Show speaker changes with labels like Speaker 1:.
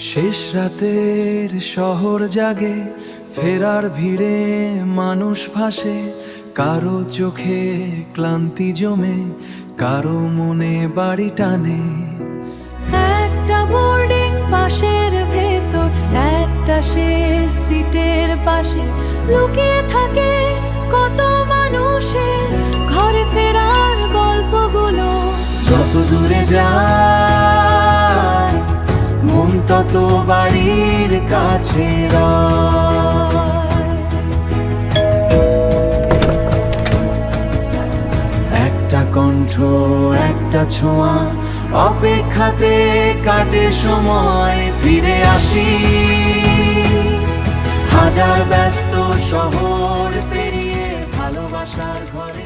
Speaker 1: শেষ রাতের শহর জাগে, ফেরার ভিড়ে মানুষ ভাসে, কারো চোখে ক্লান্তি জমে, কারো মনে বাড়ি টানে।
Speaker 2: একটা বোর্ডিং পাশের ভেতর, একটা শেষ সিটের পাশে লুকিয়ে থাকে কত মানুষের ঘরে ফেরার গল্পগুলো।
Speaker 1: যত দূরে যায় মন তত বাড়ির কাছে রয়। একটা কণ্ঠ, একটা ছোঁয়া, অপেক্ষাতে কাটে সময়। ফিরে আসি হাজার ব্যস্ত শহর পেরিয়ে, ভালোবাসার ঘরে।